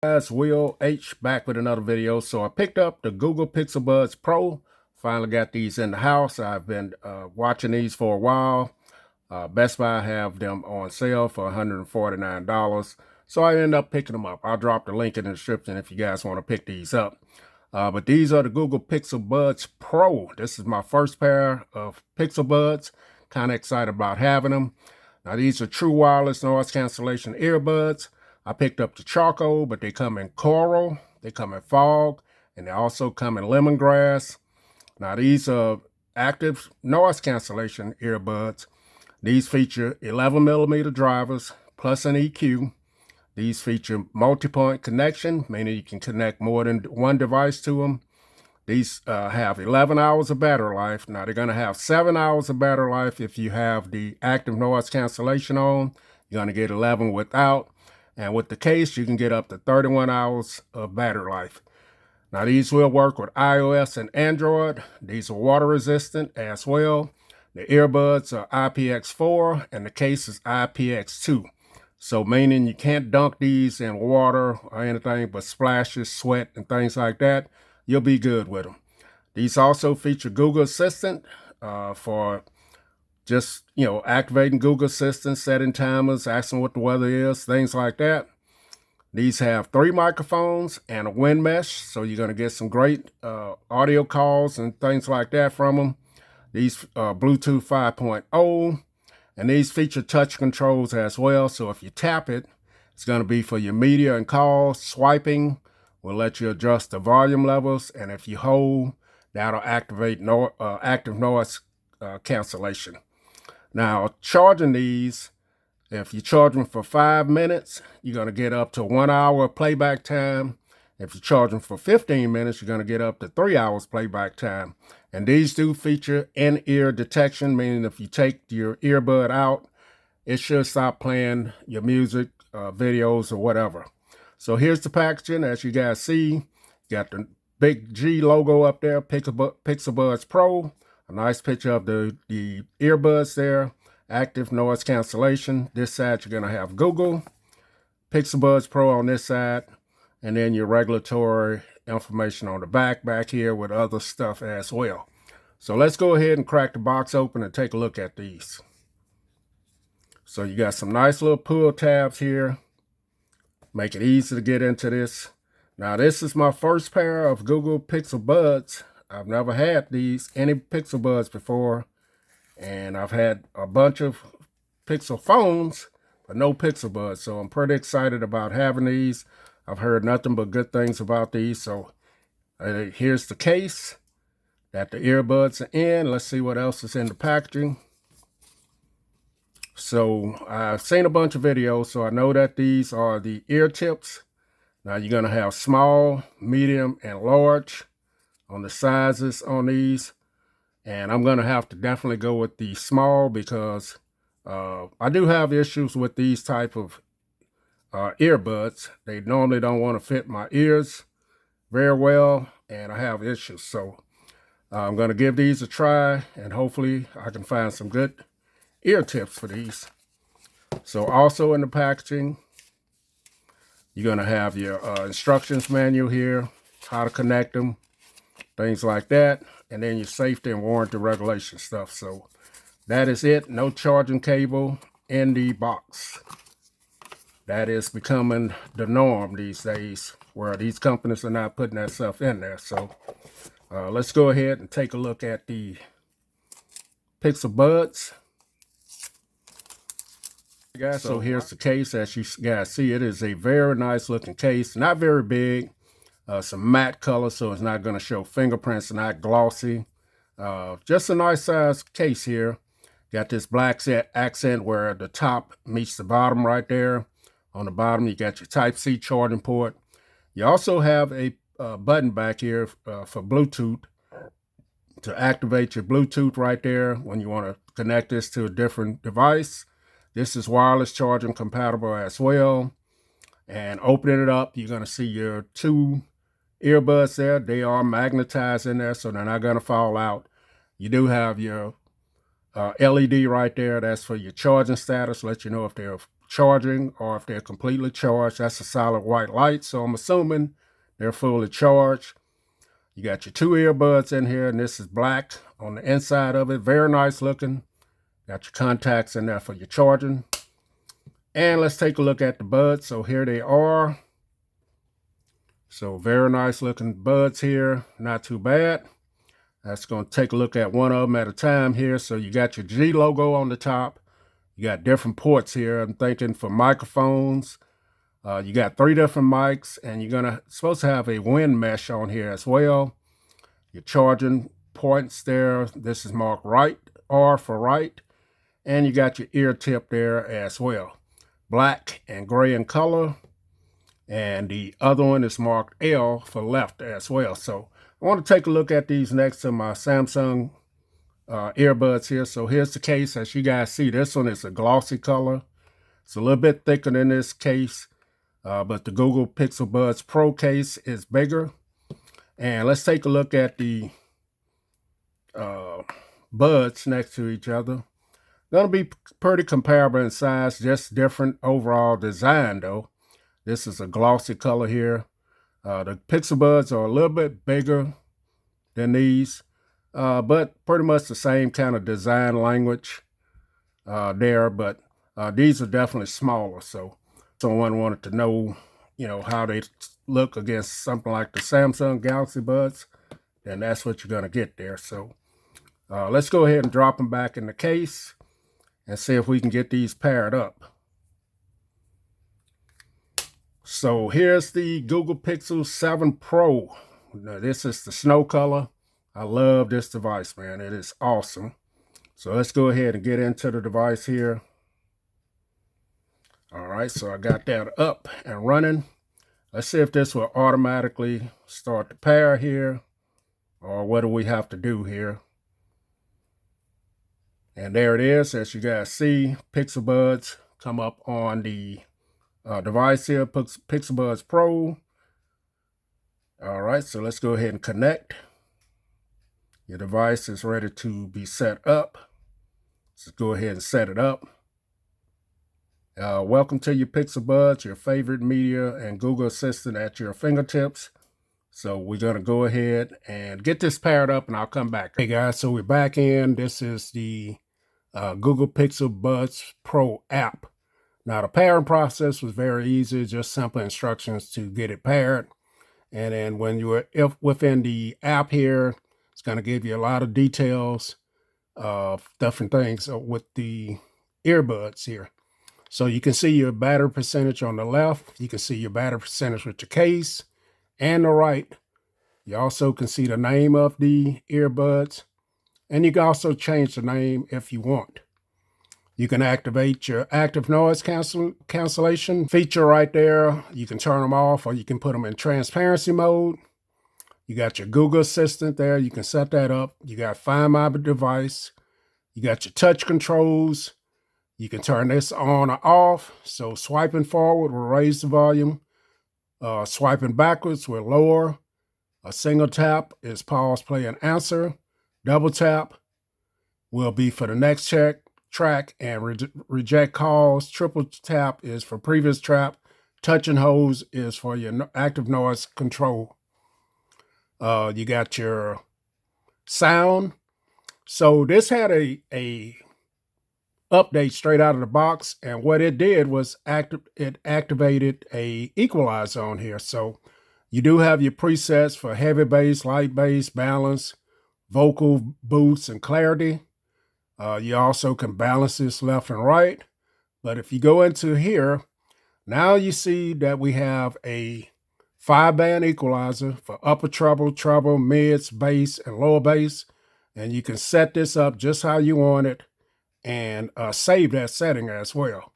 Guys, Will H back with another video. So I picked up the Google Pixel Buds Pro. Finally got these in the house. I've been watching these for a while. Best Buy have them on sale for $149. So I ended up picking them up. I'll drop the link in the description if you guys want to pick these up. But these are the Google Pixel Buds Pro. This is my first pair of Pixel Buds. Kind of excited about having them. Now these are true wireless noise cancellation earbuds. I picked up the charcoal, but they come in coral, they come in fog, and they also come in lemongrass. Now these are active noise cancellation earbuds. These feature 11mm drivers plus an EQ. These feature multi-point connection, meaning you can connect more than one device to them. These have 11 hours of battery life. Now they're going to have 7 hours of battery life if you have the active noise cancellation on. You're going to get 11 without. And with the case, you can get up to 31 hours of battery life. Now these will work with iOS and Android. These are water resistant as well. The earbuds are IPX4 and the case is IPX2. So meaning you can't dunk these in water or anything but splashes, sweat, and things like that. You'll be good with them. These also feature Google Assistant for just, activating Google Assistant, setting timers, asking what the weather is, things like that. These have 3 microphones and a wind mesh, so you're going to get some great audio calls and things like that from them. These are Bluetooth 5.0, and these feature touch controls as well, so if you tap it, it's going to be for your media and calls. Swiping will let you adjust the volume levels, and if you hold, that'll activate active noise cancellation. Now, charging these, if you charge them for 5 minutes, you're going to get up to 1 hour playback time. If you charge them for 15 minutes, you're going to get up to 3 hours playback time. And these do feature in-ear detection, meaning if you take your earbud out, it should stop playing your music, videos, or whatever. So here's the packaging. As you guys see, got the big G logo up there, Pixel Buds Pro. A nice picture of the earbuds there, active noise cancellation. This side, you're going to have Google, Pixel Buds Pro on this side, and then your regulatory information on the back here with other stuff as well. So let's go ahead and crack the box open and take a look at these. So you got some nice little pull tabs here. Make it easy to get into this. Now this is my first pair of Google Pixel Buds. I've never had any Pixel Buds before, and I've had a bunch of Pixel phones, but no Pixel Buds, so I'm pretty excited about having these. I've heard nothing but good things about these, so here's the case that the earbuds are in. Let's see what else is in the packaging. So I've seen a bunch of videos, so I know that these are the ear tips. Now you're going to have small, medium, and large on the sizes on these, and I'm going to have to definitely go with the small because I do have issues with these type of earbuds. They normally don't want to fit my ears very well, and I have issues. So I'm going to give these a try, and hopefully I can find some good ear tips for these. So also in the packaging, you're going to have your instructions manual here, how to connect them, things like that, and then your safety and warranty regulation stuff. So that is it. No charging cable in the box. That is becoming the norm these days, where these companies are not putting that stuff in there. So let's go ahead and take a look at the Pixel Buds. Guys, so here's the case. As you guys see, it is a very nice looking case, not very big. Some matte color, so it's not going to show fingerprints, not glossy. Just a nice size case here. Got this black accent where the top meets the bottom right there. On the bottom, you got your Type-C charging port. You also have a button back here for Bluetooth to activate your Bluetooth right there when you want to connect this to a different device. This is wireless charging compatible as well. And opening it up, you're going to see your 2 earbuds there. They are magnetized in there, so they're not going to fall out. You do have your LED right there. That's for your charging status, let you know if they're charging or if they're completely charged. That's a solid white light, so I'm assuming they're fully charged. You got your two earbuds in here, and this is black on the inside of it. Very nice looking. Got your contacts in there for your charging. And let's take a look at the buds. So here they are. So very nice looking buds here. Not too bad. That's going to take a look at one of them at a time here. So you got your G logo on the top. You got different ports here. I'm thinking for microphones. You got 3 different mics, and you're supposed to have a wind mesh on here as well. Your charging points there. This is marked right, R for right. And you got your ear tip there as well. Black and gray in color. And the other one is marked L for left as well. So I want to take a look at these next to my Samsung earbuds here. So here's the case. As you guys see, this one is a glossy color. It's a little bit thicker than this case, but the Google Pixel Buds Pro case is bigger. And let's take a look at the buds next to each other. Gonna be pretty comparable in size, just different overall design though. This is a glossy color here. The Pixel Buds are a little bit bigger than these, but pretty much the same kind of design language there, but these are definitely smaller. So someone wanted to know, how they look against something like the Samsung Galaxy Buds, then that's what you're gonna get there. So let's go ahead and drop them back in the case and see if we can get these paired up. So here's the Google Pixel 7 Pro. Now, this is the snow color. I love this device, man. It is awesome. So let's go ahead and get into the device here. All right, so I got that up and running. Let's see if this will automatically start the pair here, or what do we have to do here. And there it is. As you guys see, Pixel Buds come up on the device here, Pixel Buds Pro. All right, so let's go ahead and connect. Your device is ready to be set up. Let's go ahead and set it up. Welcome to your Pixel Buds, your favorite media and Google Assistant at your fingertips. So we're going to go ahead and get this paired up, and I'll come back. Hey guys, so we're back in. This is the Google Pixel Buds Pro app. Now the pairing process was very easy, just simple instructions to get it paired. And then when you're within the app here, it's going to give you a lot of details of different things with the earbuds here. So you can see your battery percentage on the left. You can see your battery percentage with your case and the right. You also can see the name of the earbuds. And you can also change the name if you want. You can activate your active noise cancellation feature right there. You can turn them off, or you can put them in transparency mode. You got your Google Assistant there. You can set that up. You got Find My Device. You got your touch controls. You can turn this on or off. So swiping forward will raise the volume. Swiping backwards will lower. A single tap is pause, play, and answer. Double tap will be for the next track and reject calls. Triple tap is for previous track. Touch and hold is for your active noise control. You got your sound. So this had a update straight out of the box, and what it did was it activated a equalizer on here. So you do have your presets for heavy bass, light bass, balance, vocal boost, and clarity. You also can balance this left and right. But if you go into here, now you see that we have a 5-band equalizer for upper treble, treble, mids, bass, and lower bass. And you can set this up just how you want it and save that setting as well.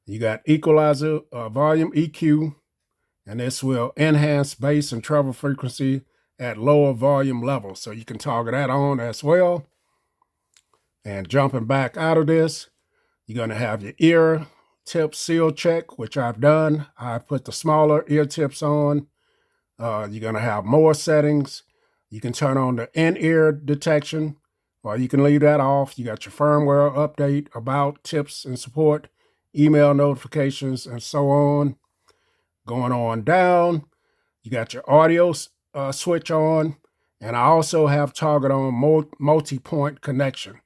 You got equalizer, volume, EQ, and this will enhance bass and treble frequency at lower volume levels. So you can toggle that on as well. And jumping back out of this, you're going to have your ear tip seal check, which I've done. I put the smaller ear tips on. You're going to have more settings. You can turn on the in-ear detection, or you can leave that off. You got your firmware update, about, tips, and support, email notifications, and so on. Going on down, you got your audio switch on, and I also have toggled on multi-point connection.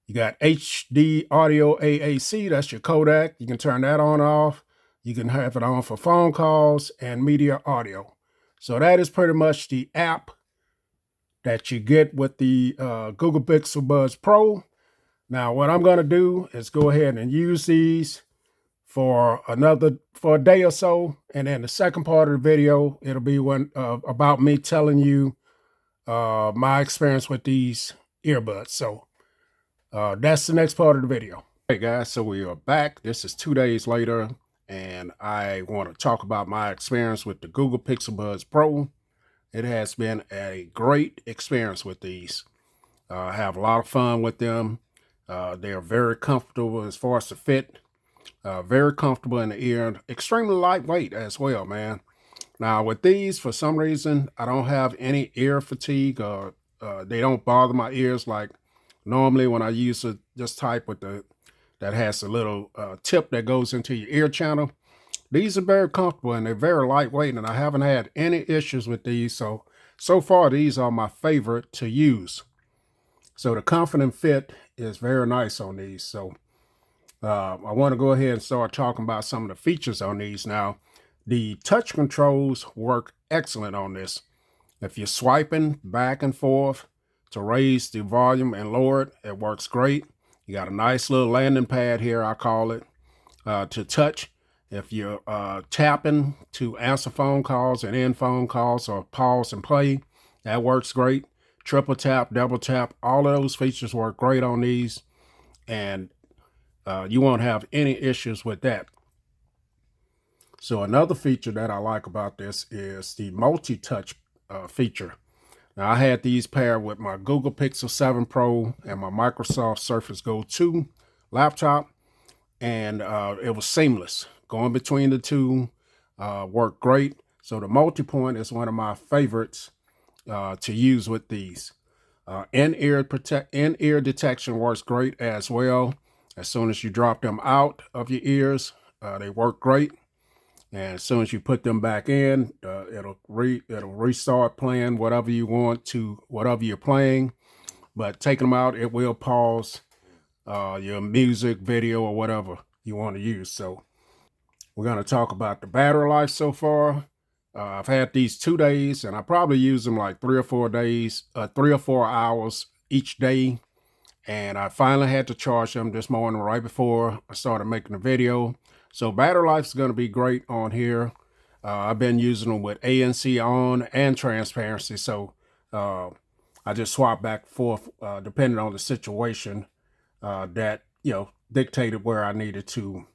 You got HD audio AAC, that's your codec. You can turn that on and off. You can have it on for phone calls and media audio. So that is pretty much the app that you get with the Google Pixel Buds Pro. Now, what I'm going to do is go ahead and use these for a day or so, and then the second part of the video, it'll be about me telling you my experience with these earbuds. So that's the next part of the video. Hey guys, so we are back. This is 2 days later, and I want to talk about my experience with the Google Pixel Buds Pro. It has been a great experience with these. I have a lot of fun with them. They're very comfortable as far as the fit. Very comfortable in the ear. Extremely lightweight as well, man. Now with these, for some reason, I don't have any ear fatigue. They don't bother my ears like normally when I use this type with that has a little tip that goes into your ear channel. These are very comfortable and they're very lightweight, and I haven't had any issues with these. So far, these are my favorite to use. So the comfort and fit is very nice on these. So I want to go ahead and start talking about some of the features on these now. The touch controls work excellent on this. If you're swiping back and forth to raise the volume and lower it, it works great. You got a nice little landing pad here, I call it, to touch. If you're tapping to answer phone calls and end phone calls or pause and play, that works great. Triple tap, double tap, all of those features work great on these, and you won't have any issues with that. So another feature that I like about this is the multi-touch feature. Now I had these paired with my Google Pixel 7 Pro and my Microsoft Surface Go 2 laptop, and it was seamless. Going between the two worked great. So the multi-point is one of my favorites to use with these. In-ear detection works great as well. As soon as you drop them out of your ears, they work great. And as soon as you put them back in, it'll restart playing whatever you want to, whatever you're playing. But taking them out, it will pause your music, video, or whatever you want to use. So we're going to talk about the battery life so far. I've had these 2 days, and I probably use them like 3 or 4 days, 3 or 4 hours each day. And I finally had to charge them this morning right before I started making the video. So battery life is going to be great on here. I've been using them with ANC on and transparency. So I just swap back and forth depending on the situation that, dictated where I needed to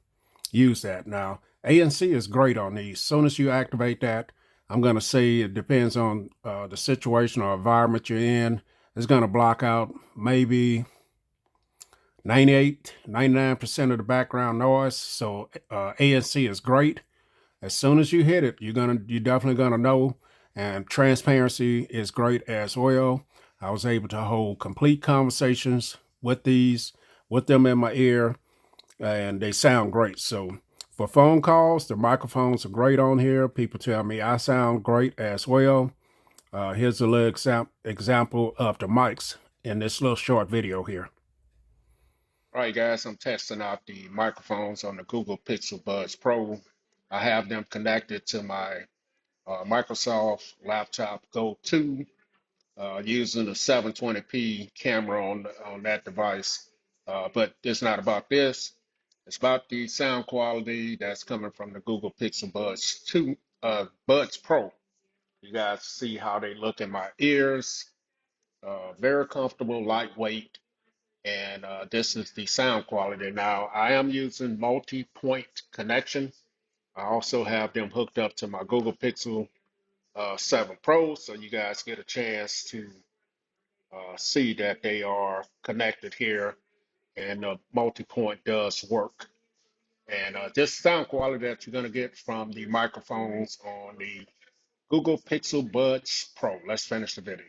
use that. Now, ANC is great on these. As soon as you activate that, I'm going to say it depends on the situation or environment you're in. It's going to block out maybe 99% of the background noise. So ANC is great. As soon as you hit it, you're definitely gonna know. And transparency is great as well. I was able to hold complete conversations with them in my ear, and they sound great. So for phone calls, the microphones are great on here. People tell me I sound great as well. Here's a little example of the mics in this little short video here. All right, guys, I'm testing out the microphones on the Google Pixel Buds Pro. I have them connected to my Microsoft laptop Go 2 using a 720p camera on that device. But it's not about this. It's about the sound quality that's coming from the Google Pixel Buds 2 Buds Pro. You guys see how they look in my ears. Very comfortable, lightweight. And this is the sound quality. Now, I am using multi-point connection. I also have them hooked up to my Google Pixel 7 Pro, so you guys get a chance to see that they are connected here, and the multi-point does work. And this sound quality that you're going to get from the microphones on the Google Pixel Buds Pro. Let's finish the video.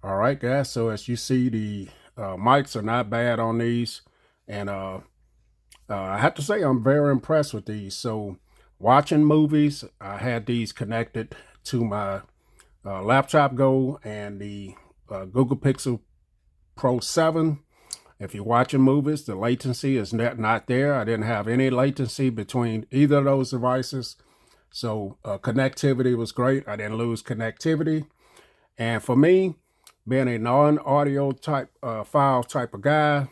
All right, guys. So as you see, the mics are not bad on these, and I have to say I'm very impressed with these. So watching movies, I had these connected to my laptop Go and the Google Pixel Pro 7. If you're watching movies, the latency is not there. I didn't have any latency between either of those devices. So connectivity was great. I didn't lose connectivity. And for me, being a non-audio type file type of guy,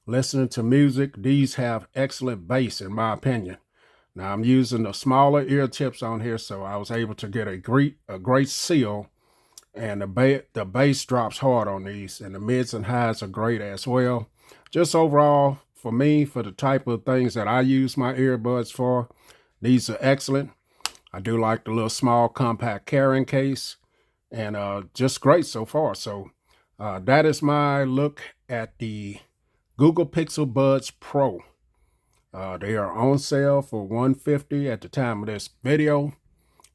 listening to music, these have excellent bass in my opinion. Now I'm using the smaller ear tips on here, so I was able to get a great seal, and the bass drops hard on these, and the mids and highs are great as well. Just overall, for me, for the type of things that I use my earbuds for, these are excellent. I do like the little small compact carrying case, and just great so far. So that is my look at the Google Pixel Buds Pro. They are on sale for $150 at the time of this video.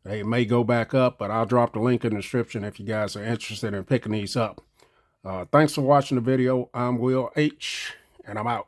They may go back up, but I'll drop the link in the description if you guys are interested in picking these up. Thanks for watching the video. I'm Will H, and I'm out.